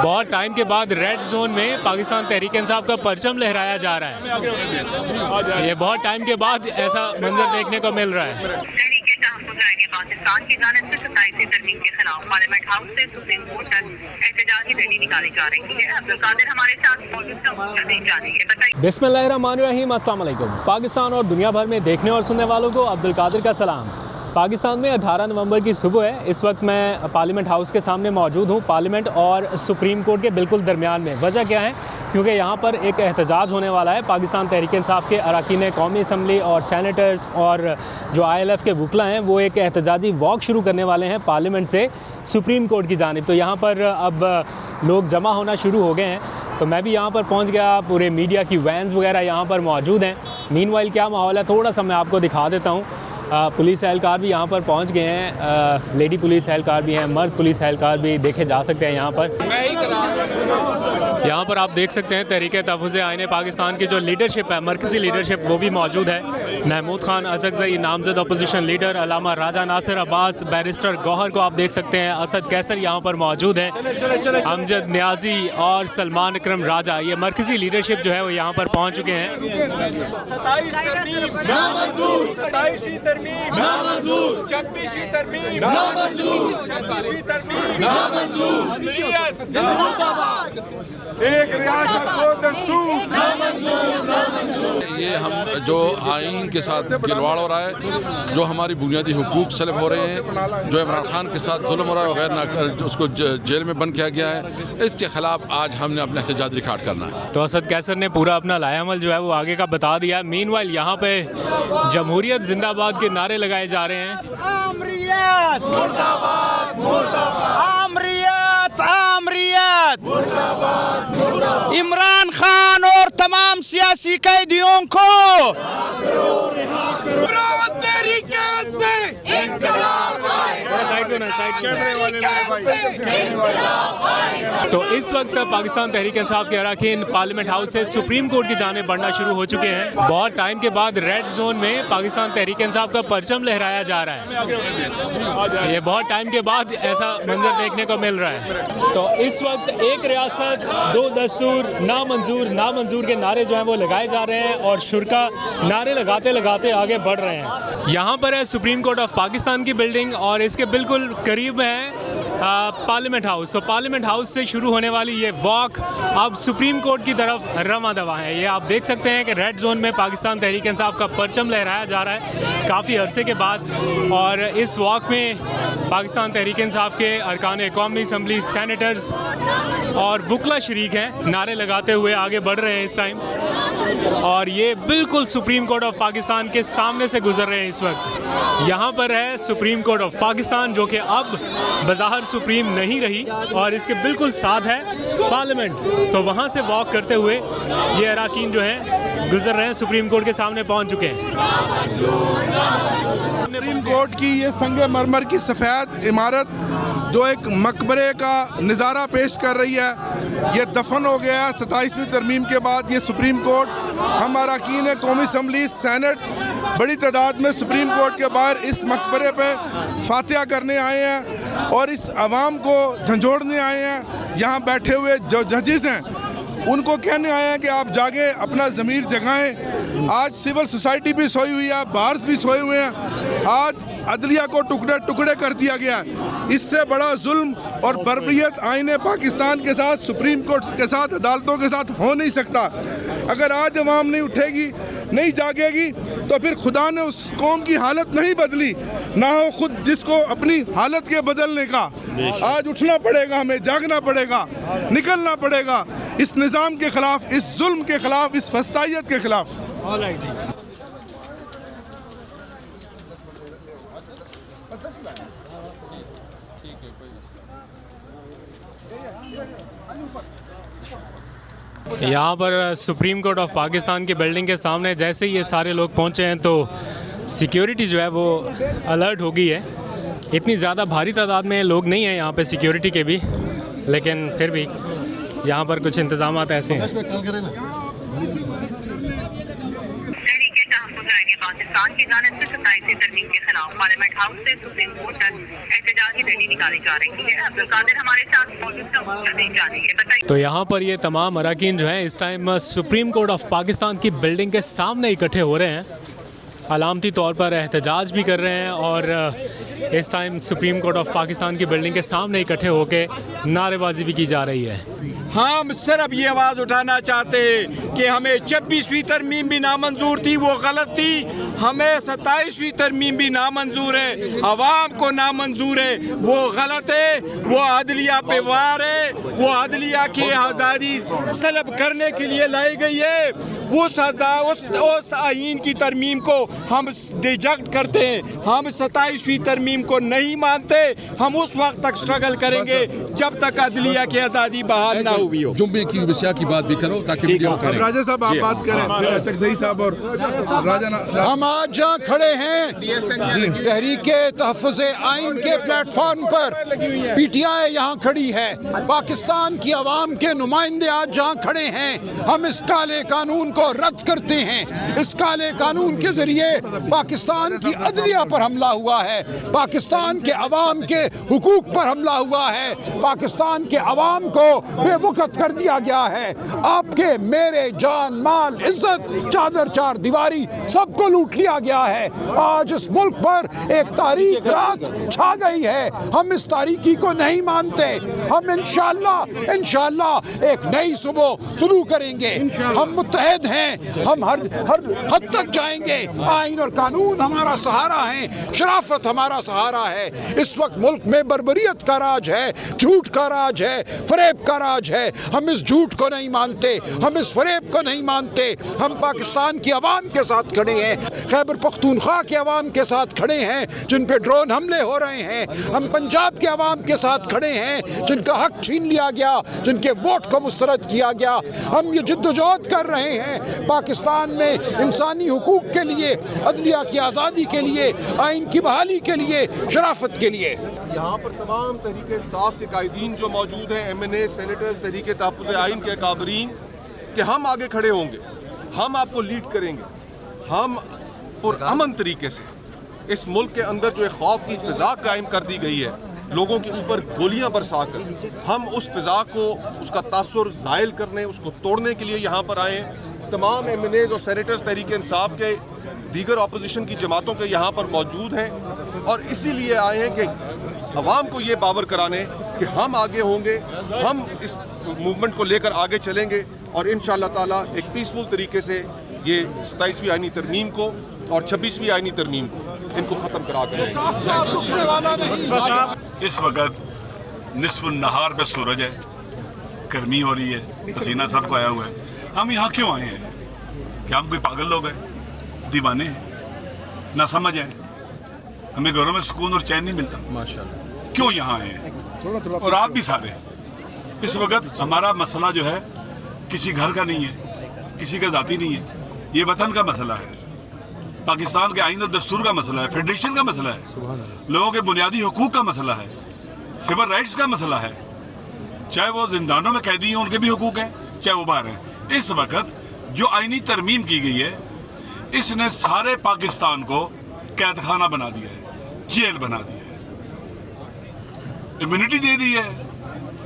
بہت ٹائم کے بعد ریڈ زون میں پاکستان تحریک انصاف کا پرچم لہرایا جا رہا ہے. یہ بہت ٹائم کے بعد ایسا منظر دیکھنے کو مل رہا ہے. پاکستان کی جانب سے 27ویں ترمیم کے خلاف پارلیمنٹ ہاؤس سے سپریم کورٹ تک احتجاجی ریلی نکالی جا رہی ہے. عبدالقادر ہمارے ساتھ موجود ہے. بسم اللہ الرحمن الرحیم. السلام علیکم. پاکستان اور دنیا بھر میں دیکھنے اور سننے والوں کو عبدالقادر کا سلام. پاکستان میں 18 نومبر کی صبح ہے. اس وقت میں پارلیمنٹ ہاؤس کے سامنے موجود ہوں، پارلیمنٹ اور سپریم کورٹ کے بالکل درمیان میں. وجہ کیا ہے؟ کیونکہ یہاں پر ایک احتجاج ہونے والا ہے. پاکستان تحریک انصاف کے اراکین قومی اسمبلی اور سینیٹرز اور جو ILF کے وکلا ہیں وہ ایک احتجاجی واک شروع کرنے والے ہیں پارلیمنٹ سے سپریم کورٹ کی جانب. تو یہاں پر اب لوگ جمع ہونا شروع ہو گئے ہیں. تو میں بھی یہاں پر پہنچ گیا. پورے میڈیا کی وینز وغیرہ یہاں پر موجود ہیں. مین وائل کیا ماحول ہے تھوڑا سا میں آپ کو دکھا دیتا ہوں. پولیس اہلکار بھی یہاں پر پہنچ گئے ہیں. لیڈی پولیس اہلکار بھی ہیں، مرد پولیس اہلکار بھی دیکھے جا سکتے ہیں یہاں پر. یہاں پر آپ دیکھ سکتے ہیں تحریک تحفظ آئین پاکستان کی جو لیڈرشپ ہے، مرکزی لیڈرشپ، وہ بھی موجود ہے. محمود خان اچکزئی نامزد اپوزیشن لیڈر، علامہ راجہ ناصر عباس، بیرسٹر گوہر کو آپ دیکھ سکتے ہیں. اسد قیصر یہاں پر موجود ہے، امجد نیازی اور سلمان اکرم راجہ. یہ مرکزی لیڈرشپ جو ہے وہ یہاں پر پہنچ چکے ہیں. 27ویں ترمیم نامنظور، 26ویں ترمیم نامنظور، 26ویں ترمیم نامنظور، عملیت مرد آباد، ایک ریاست دو دستور نامنظور. یہ ہم جو آئین کے ساتھ گلواڑ ہو رہا ہے، جو ہماری بنیادی حقوق سلب ہو رہے ہیں، جو عمران خان کے ساتھ ظلم ہو رہا ہے وغیرہ، اس کو جیل میں بند کیا گیا ہے، اس کے خلاف آج ہم نے اپنا احتجاج ریکارڈ کرنا ہے. تو اسد قیصر نے پورا اپنا لائحہ عمل جو ہے وہ آگے کا بتا دیا. مین وائل یہاں پہ جمہوریت زندہ باد کے نعرے لگائے جا رہے ہیں. آمریت مرد آباد، مرد آباد، آمریت آمریت مرد آباد، مرد آباد. عمران خان اور تمام سیاسی قیدیوں کو عمران تحریک سے انقلاب آئے گا. تو اس وقت پاکستان تحریک انصاف کے اراکین پارلیمنٹ ہاؤس سے سپریم کورٹ کی جانب بڑھنا شروع ہو چکے ہیں. بہت ٹائم کے بعد ریڈ زون میں پاکستان تحریک انصاف کا پرچم لہرایا جا رہا ہے. یہ بہت ٹائم کے بعد ایسا منظر دیکھنے کو مل رہا ہے. تو اس وقت ایک ریاست دو دستور، نامنظور نامنظور کے نعرے جو ہیں وہ لگائے جا رہے ہیں اور شرکا نعرے لگاتے لگاتے آگے بڑھ رہے ہیں. یہاں پر ہے سپریم کورٹ آف پاکستان کی بلڈنگ اور اس کے بالکل قریب ہے پارلیمنٹ ہاؤس. تو پارلیمنٹ ہاؤس سے شروع ہونے والی یہ واک اب سپریم کورٹ کی طرف رواں دواں ہے. یہ آپ دیکھ سکتے ہیں کہ ریڈ زون میں پاکستان تحریک انصاف کا پرچم لہرایا جا رہا ہے کافی عرصے کے بعد. اور اس واک میں پاکستان تحریک انصاف کے ارکان قومی اسمبلی، سینیٹرز اور وکلا شریک ہیں، نعرے لگاتے ہوئے آگے بڑھ رہے ہیں اس ٹائم. اور یہ بالکل سپریم کورٹ آف پاکستان کے سامنے سے گزر رہے ہیں اس وقت. یہاں پر ہے سپریم کورٹ آف پاکستان جو کہ اب بظاہر سپریم نہیں رہی، اور اس کے بالکل ساتھ ہے پارلیمنٹ. تو وہاں سے واک کرتے ہوئے یہ اراکین جو ہیں گزر رہے ہیں، سپریم کورٹ کے سامنے پہنچ چکے ہیں. سپریم کورٹ کی یہ سنگ مرمر کی سفید عمارت جو ایک مقبرے کا نظارہ پیش کر رہی ہے، یہ دفن ہو گیا ہے 27ویں ترمیم کے بعد. یہ سپریم کورٹ، ہم اراکین قومی اسمبلی، سینٹ بڑی تعداد میں سپریم کورٹ کے باہر اس مقبرے پہ فاتحہ کرنے آئے ہیں اور اس عوام کو جھنجھوڑنے آئے ہیں. یہاں بیٹھے ہوئے جو ججز ہیں ان کو کہنے آئے ہیں کہ آپ جاگیں، اپنا ضمیر جگائیں. آج سول سوسائٹی بھی سوئی ہوئی ہے، بارز بھی سوئے ہوئے ہیں. آج عدلیہ کو ٹکڑے ٹکڑے کر دیا گیا ہے. اس سے بڑا ظلم اور بربریت آئین پاکستان کے ساتھ، سپریم کورٹ کے ساتھ، عدالتوں کے ساتھ ہو نہیں سکتا. اگر آج عوام نہیں اٹھے گی، نہیں جاگے گی، تو پھر خدا نے اس قوم کی حالت نہیں بدلی، نہ ہو خود جس کو اپنی حالت کے بدلنے کا. آج اٹھنا پڑے گا، ہمیں جاگنا پڑے گا، نکلنا پڑے گا اس نظام کے خلاف، اس ظلم کے خلاف، اس فسطائیت کے خلاف. یہاں پر سپریم کورٹ آف پاکستان کی بلڈنگ کے سامنے جیسے ہی یہ سارے لوگ پہنچے ہیں تو سیکیورٹی جو ہے وہ الرٹ ہو گئی ہے. اتنی زیادہ بھاری تعداد میں لوگ نہیں ہیں یہاں پہ سیکیورٹی کے بھی، لیکن پھر بھی یہاں پر کچھ انتظامات ایسے ہیں. पाकिस्तान की जानिब से 27वीं तरमीम के खिलाफ पार्लियामेंट हाउस से सुप्रीम कोर्ट तक एहतजाजी रैली निकाली जा रही है। अब्दुल कादिर हमारे साथ मौजूद करने जा रही है। बताइए। तो यहाँ पर ये तमाम अरकान जो हैं इस time supreme court of Pakistan की बिल्डिंग के सामने इकट्ठे हो रहे हैं, अलामती तौर पर एहतजाज भी कर रहे हैं और इस time supreme court of Pakistan की बिल्डिंग के सामने इकट्ठे होकर नारेबाजी भी की जा रही है। हम सिर्फ ये आवाज़ उठाना चाहते हैं कि हमें 26वीं तरमीम भी नामंजूर थी, वो गलत थी। हमें 27वीं तरमीम भी नामंजूर है, आवाम को नामंजूर है, वो गलत है। वो अदलिया पे वार है, वो अदलिया की आज़ादी सलब करने के लिए लाई गई है। उस आइन की तरमीम को हम रिजेक्ट करते हैं। हम 27वीं तरमीम को नहीं मानते। हम उस वक्त तक स्ट्रगल करेंगे जब तक अदलिया की आज़ादी बहाल ना हुई हो। जुम्मे की वसिया की बात भी करो ताकि वीडियो करें। राजा साहब आप बात करें, फिर तकज़ई साहब और राजा। हम आज जहाँ खड़े हैं तहरीके तहफ़्फ़ुज़ आइन के प्लेटफॉर्म पर, PTI यहाँ खड़ी है, पाकिस्तान की आवाम के नुमाइंदे आज जहाँ खड़े हैं, हम इस काले कानून को रद्द करते हैं। इस काले कानून के जरिए पाकिस्तान की अदलिया पर हमला हुआ है, पाकिस्तान के अवाम के हुकूक पर हमला हुआ है, पाकिस्तान के अवाम को बेवकूफ़ कर दिया गया है। आपके मेरे जान माल इज्जत चादर चार दीवारी सबको लूट लिया गया है। आज इस मुल्क पर एक तारीख रात छा गई है। हम इस तारीकी को नहीं मानते। हम इंशाअल्लाह एक नई सुबह तुलू करेंगे। हम मुत्तहद हैं, हम हर हद तक जाएंगे। आइन और कानून हमारा सहारा है, शराफत हमारा सहारा है। इस वक्त मुल्क में बर्बरियत का राज है, झूठ का राज है, फरेब का राज है। हम इस झूठ को नहीं मानते, हम इस फरेब को नहीं मानते। हम पाकिस्तान की आवाम के साथ खड़े हैं, खैबर पख्तूनख्वा के अवाम के साथ खड़े हैं जिन पे ड्रोन हमले हो रहे हैं। हम पंजाब के अवाम के साथ खड़े हैं जिनका हक छीन लिया गया, जिनके वोट को मुस्तरद किया गया। हम ये जिद्दोजहद कर रहे हैं पाकिस्तान में इंसानी हुकूक के लिए, अदलिया की आज़ादी के लिए, आइन की बहाली के लिए, शराफत के लिए। यहाँ पर तमाम तहरीक इंसाफ के कायदीन जो मौजूद हैं, MNA, सेनेटर्स, तहरीक तहफ़्फ़ुज़ आइन के काबरीन, कि हम आगे खड़े होंगे, हम आपको लीड करेंगे। हम पुरअमन तरीके से इस मुल्क के अंदर जो एक खौफ की फ़िज़ा कायम कर दी गई है, लोगों के ऊपर गोलियां बरसा कर, हम उस फ़िज़ा को, उसका तासुर ज़ाइल करने, उसको तोड़ने के लिए यहाँ पर आए हैं। तमाम MNAs और सेनेटर्स तहरीक इंसाफ के, दीगर अपोजिशन की जमातों के यहाँ पर मौजूद हैं और इसीलिए आए हैं कि अवाम को ये बावर कराने कि हम आगे होंगे, हम इस मूवमेंट को लेकर आगे चलेंगे और इंशाअल्लाह ताला एक पीसफुल तरीके से ये 27वीं आइनी तरमीम को और 26वीं आइनी तरमीम को इनको ख़त्म करा कर। इस वक्त निस्फ़ुन नहार पे सूरज है, गर्मी हो रही है, पसीना सबको आया हुआ है। हम यहाँ क्यों आए हैं? क्या हम कोई पागल लोग हैं, दीवाने हैं, ना समझ हैं? हमें घरों में सुकून और चैन नहीं मिलता। माशाअल्लाह क्यों यहाँ आए हैं? और आप भी सारे इस वक्त हमारा मसला जो है किसी घर का नहीं है, किसी का ज़ाती नहीं है, ये वतन का मसला है, पाकिस्तान के आइन और दस्तूर का मसला है, फेडरेशन का मसला है, लोगों के बुनियादी हुकूक का मसला है, सिविल राइट्स का मसला है। चाहे वो जिंदानों में कैदी हैं, उनके भी हुकूक हैं, चाहे वो बाहर हैं। इस वक्त जो आइनी तरमीम की गई है, इसने सारे पाकिस्तान को कैद खाना बना दिया है, जेल बना दिया है, इम्यूनिटी दे दी है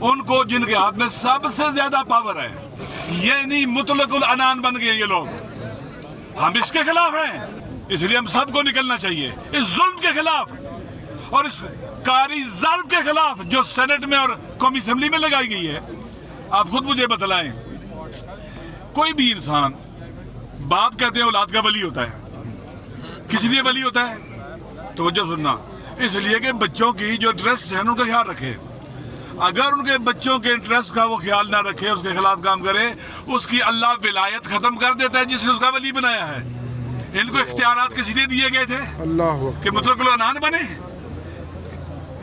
उनको जिनके हाथ में सबसे ज्यादा पावर है। ये नहीं मुतलकुल अनान बन गए ये लोग। हम इसके खिलाफ हैं, इसलिए हम सबको निकलना चाहिए इस जुल्म के खिलाफ और इस कारी ज़ालिम के खिलाफ जो सेनेट में और कौमी असेंबली में लगाई गई है। आप खुद मुझे बतलाएं, कोई भी इंसान, बाप कहते हैं औलाद का वली होता है, किस लिए वली होता है? तो वजह सुनना, इसलिए कि बच्चों की जो इंटरेस्ट है उनका ख्याल रखे। अगर उनके बच्चों के इंटरेस्ट का वो ख्याल ना रखे, उसके खिलाफ काम करे, उसकी अल्लाह विलायत खत्म कर देता है जिससे उसका वली बनाया है। इनको इख्तियारात किस लिए दिए गए थे? अल्लाह कि मुतलकुल अनान बने।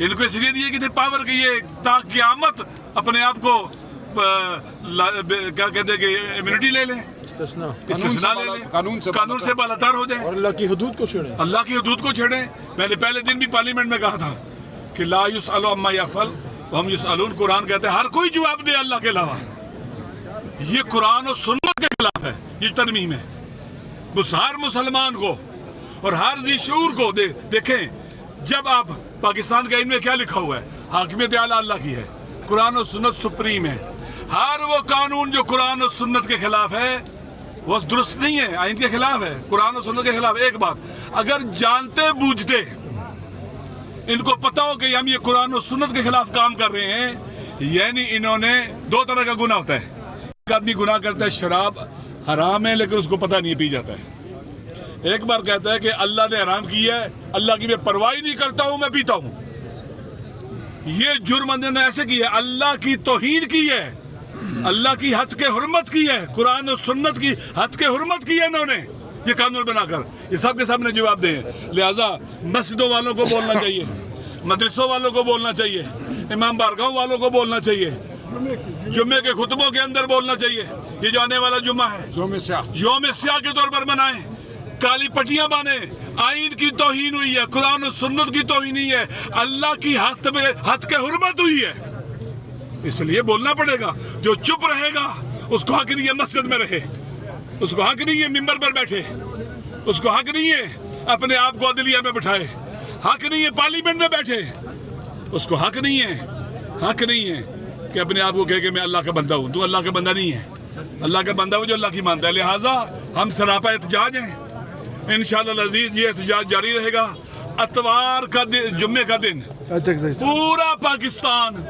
इनको इसलिए दिए गए थे पावर के ये ताकि क़यामत अपने आप को क्या कहते हैं कि इम्यूनिटी ले लें, इस्तिस्ना ले लें, कानून से बालातर हो जाए और अल्लाह की हदूद को छेड़ें। अल्लाह की हदूद को छेड़ें। मैंने पहले दिन भी पार्लियामेंट में कहा था कि ला युसअलु अम्मा यफ़अल व हम युसअलून। कुरान कहते हैं हर कोई जवाब दे अल्लाह के अलावा। ये कुरान और सुन्नत के खिलाफ है, ये तरमीम है। हर मुसलमान को और हर जी शूर को देखें, जब आप पाकिस्तान के आइन में क्या लिखा हुआ है, हाकिमियत आला अल्लाह की है, कुरान और सुन्नत सुप्रीम है। हर वो कानून जो कुरान और सुन्नत के खिलाफ है वो दुरुस्त नहीं है, आइन के खिलाफ है, कुरान और सुन्नत के खिलाफ। एक बात, अगर जानते बूझते इनको पता हो कि हम ये कुरान और सुन्नत के खिलाफ काम कर रहे हैं, यानी इन्होंने दो तरह का गुनाह होता है। एक आदमी गुनाह करता है, शराब हराम है लेकिन उसको पता नहीं, पी जाता है। एक बार कहता है कि अल्लाह ने हराम किया है, अल्लाह की मैं परवाह नहीं करता हूं, मैं पीता हूं। ये जुर्म ने ऐसे किया, अल्लाह की तौहीन की है, अल्लाह की हद के हुर्मत की है, कुरान और सुन्नत की हद के हुर्मत की है इन्होंने ये कानून बनाकर। ये सब के सामने जवाब दें। लिहाजा मस्जिदों वालों को बोलना चाहिए, मदरसों वालों को बोलना चाहिए, इमाम बारगाह वालों को बोलना चाहिए, जुम्मे के खुतबों के अंदर बोलना चाहिए। ये जो आने वाला जुम्मा है यौम स्याह के तौर पर मनाएं, काली पट्टियां बांधे, आइन की तौहीन हुई है, कुरान और सुन्नत की तौहीन हुई है, अल्लाह की हद के हुर्मत हुई है, इसलिए बोलना पड़ेगा। जो चुप रहेगा उसको हक नहीं है मस्जिद में रहे, उसको हक नहीं है मिंबर पर बैठे, उसको हक नहीं है अपने आप को अदलिया में बिठाए, हक नहीं है पार्लियामेंट में बैठे, उसको हक नहीं है कि अपने आप को कहे कि मैं अल्लाह का बंदा हूँ। तू अल्लाह का बंदा नहीं है, अल्लाह का बंदा वो जो अल्लाह की मानता है। लिहाजा हम सरापा एहतजाज हैं, इंशाअल्लाह अज़ीज़ ये एहतजाज जारी रहेगा। अतवार का दिन, जुम्मे का दिन पूरा पाकिस्तान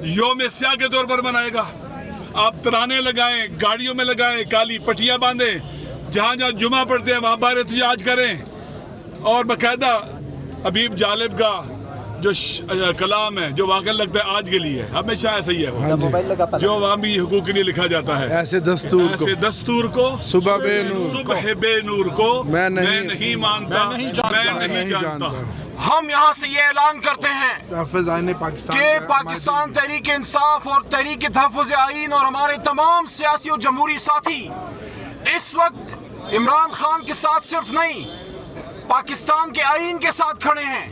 यौम स्याह के तौर पर मनाएगा। आप तराने लगाएं, गाड़ियों में लगाएं, काली पट्टियां बांधें, जहाँ जहाँ जुमा पढ़ते हैं वहाँ बाहर एहतजाज करें। और बाकायदा हबीब जालिब का जो कलाम है, जो वाकई लगता है आज के लिए, हमेशा ऐसा ही है, जो अवामी हुकूक के लिए लिखा जाता है, ऐसे दस्तूर को सुबह बेनूर को मैं नहीं मानता, मैं नहीं जानता। हम यहाँ से ये ऐलान करते हैं कि पाकिस्तान तहरीक इंसाफ और तहरीक तहफ़्फ़ुज़ आइन और हमारे तमाम सियासी और जमहूरी साथी इस वक्त इमरान खान के साथ सिर्फ नहीं, पाकिस्तान के आइन के साथ खड़े हैं।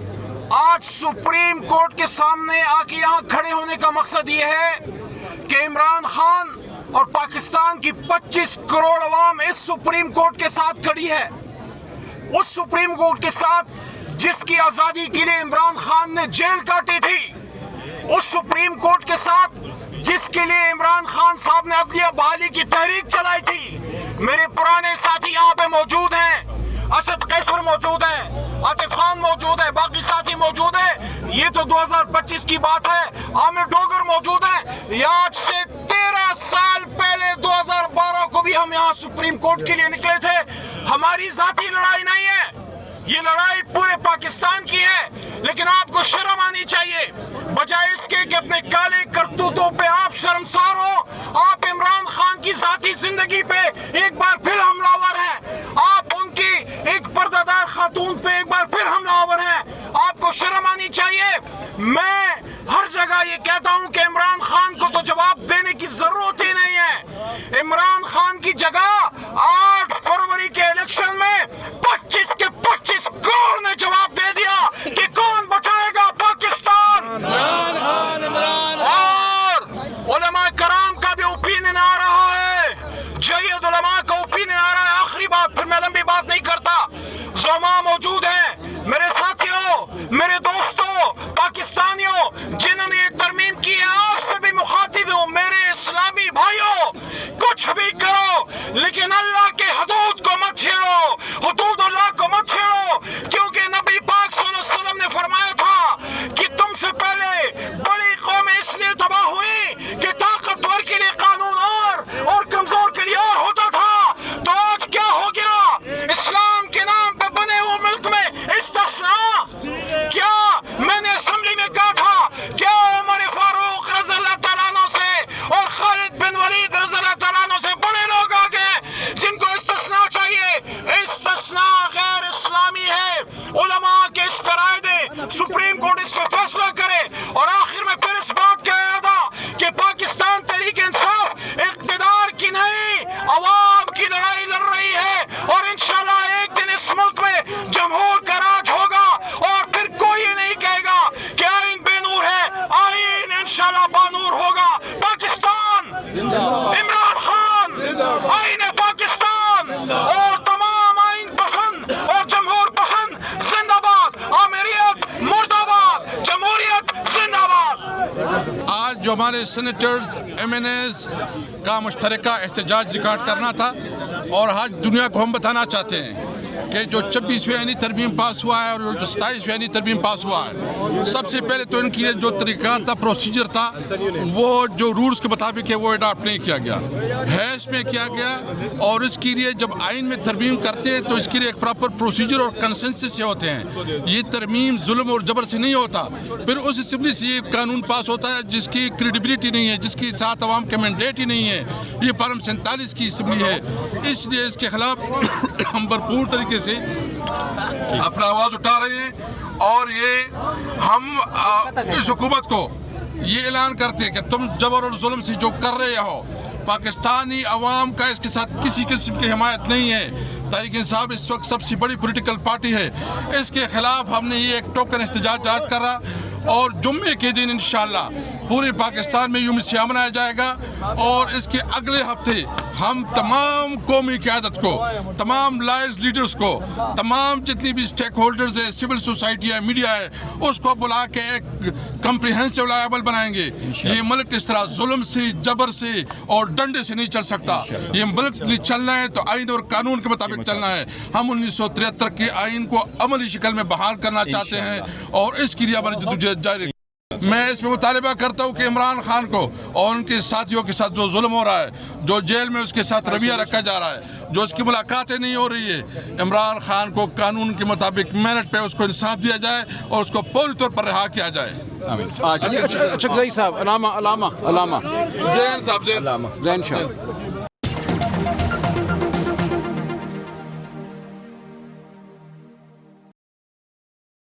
आज सुप्रीम कोर्ट के सामने आके यहाँ खड़े होने का मकसद ये है कि इमरान खान और पाकिस्तान की 25 करोड़ अवाम इस सुप्रीम कोर्ट के साथ खड़ी है, उस सुप्रीम कोर्ट के साथ जिसकी आज़ादी के लिए इमरान खान ने जेल काटी थी, उस सुप्रीम कोर्ट के साथ जिसके लिए इमरान खान साहब ने अदलिया बहाली की तहरीक चलाई थी। मेरे पुराने साथी यहाँ पे मौजूद हैं, असद कैसर मौजूद है, आतिफ खान मौजूद है, बाकी साथी मौजूद है। ये तो 2025 की बात है। आमिर डोगर मौजूद है। ये आज से 13 साल पहले 2012 को भी हम यहाँ सुप्रीम कोर्ट के लिए निकले थे। हमारी जाती लड़ाई नहीं है, ये लड़ाई पूरे पाकिस्तान की है। लेकिन आपको शर्म आनी चाहिए, बजाय इसके कि अपने काले करतूतों पे आप शर्मसार हो। आप इमरान खान की जाती जिंदगी पे एक बार फिर हमलावर हैं, आप उनकी एक पर्दादार खातून पे एक बार फिर हमलावर हैं। आपको शर्म आनी चाहिए। मैं हर जगह ये कहता हूं कि इमरान खान को तो जवाब देने की जरूरत ही नहीं है। इमरान खान की जगह 8 फरवरी के इलेक्शन में 25 के 25 करोड़ ने जवाब दे दिया कि कौन बचाएगा पाकिस्तान। और उलमा कराम का भी ओपिनियन आ रहा है, जयद उलमा का ओपिनियन आ रहा है। आखिरी बात, फिर मैं लंबी बात नहीं करता। ज़ोमा मौजूद हैं, मेरे साथियों, मेरे दोस्तों, पाकिस्तानियों जिन्होंने ये तरमीम की है, आपसे भी मुखातिब हूं, मेरे इस्लामी भाइयों, कुछ भी करो लेकिन अल्लाह के हदूद को मत छेड़ो, हदूद अल्लाह को मत छेड़ो। क्योंकि नबी पाक सल्लल्लाहु अलैहि वसल्लम ने फरमाया था कि तुमसे पहले बड़ी कौमें इसलिए तबाह हुई कि ताकतवर के लिए कानून और कमजोर के लिए और होता था। तो आज क्या हो गया? इस्लाम के नाम पे बने हुए मुल्क में इस्तिस्ना। क्या मैंने असेंबली में कहा था, क्या उमर फारूक रज़ियल्लाहु तआला अन्हु से और खालिद बिन वलीद रज़ियल्लाहु तआला अन्हु से बड़े लोग आ गए जिनको इस्तिस्ना चाहिए? इस्तिस्ना गैर इस्लामी है। उलमा के इस पर राय दे, सुप्रीम कोर्ट इस पर फैसला करे। और आखिर में फिर इस बात का इरादा कि पाकिस्तान तहरीक इंसाफ इक़्तिदार की नहीं, अवाम की लड़ाई लड़ रही है। और इंशाल्लाह एक दिन इस मुल्क में जमहूर का राज होगा और फिर कोई नहीं कहेगा कि आइन बेनूर है, आइन इंशाल्लाह बानूर होगा। पाकिस्तान इमरान खान, आइन पाकिस्तान और तमाम आइन पसंद और जमहूर पसंद हमारे सेनेटर्स MNAs का मुश्तरका एहतजाज रिकॉर्ड करना था और आज दुनिया को हम बताना चाहते हैं कि जो 26वीं आईनी तरमीम पास हुआ है और जो 27वीं आईनी तरमीम पास हुआ है, सबसे पहले तो इनकी जो तरीका था, प्रोसीजर था, वो जो रूल्स के मुताबिक है वो अडॉप्ट नहीं किया गया, हैश में किया गया। और इसके लिए जब आइन में तरमीम करते हैं तो इसके लिए एक प्रॉपर प्रोसीजर और कंसेंसस से होते हैं। ये तरमीम जुल्म और जबर से नहीं होता। फिर उस असम्बली से ये कानून पास होता है जिसकी क्रेडिबिलिटी नहीं है, जिसके साथ अवाम का मैंडेट ही नहीं है। ये पार्लियामेंट 47 की असम्बली है, इसलिए इसके खिलाफ हम भरपूर तरीके से अपना आवाज उठा रहे हैं। और ये हम इस हुकूमत को ये ऐलान करते हैं कि तुम जबर और जुल्म से जो कर रहे हो, पाकिस्तानी अवाम का इसके साथ किसी किस्म की हिमायत नहीं है। तहरीक इंसाफ इस वक्त सबसे बड़ी पॉलिटिकल पार्टी है, इसके खिलाफ हमने ये एक टोकन एहतजाज आज करा और जुम्मे के दिन इंशाअल्लाह पूरे पाकिस्तान में यूम सियाह मनाया जाएगा। और इसके अगले हफ्ते हम तमाम कौमी क़यादत को, तमाम लायर्स लीडर्स को, तमाम जितनी भी स्टेक होल्डर्स है, सिविल सोसाइटी है, मीडिया है, उसको बुला के एक कम्प्रिहेंसिव लायबल बनाएंगे। ये मुल्क इस तरह जुल्म से, जबर से और डंडे से नहीं चल सकता। ये मुल्क चलना है तो आइन और कानून के मुताबिक चलना है। हम 1973 के आइन को अमली शक्ल में बहाल करना चाहते हैं और इसके लिए हमारी जद्दोजहद जारी। मैं इसमें मुतालबा करता हूँ कि इमरान खान को और उनके साथियों के साथ जो जुल्म हो रहा है, जो जेल में उसके साथ रवैया रखा जा रहा है, जो उसकी मुलाकातें नहीं हो रही है, इमरान खान को कानून के मुताबिक मेरिट पे उसको इंसाफ दिया जाए और उसको पूरी तौर पर रिहा किया जाए। अच्छा, जई साहब, अलामा जैन साहब, जैन शाह।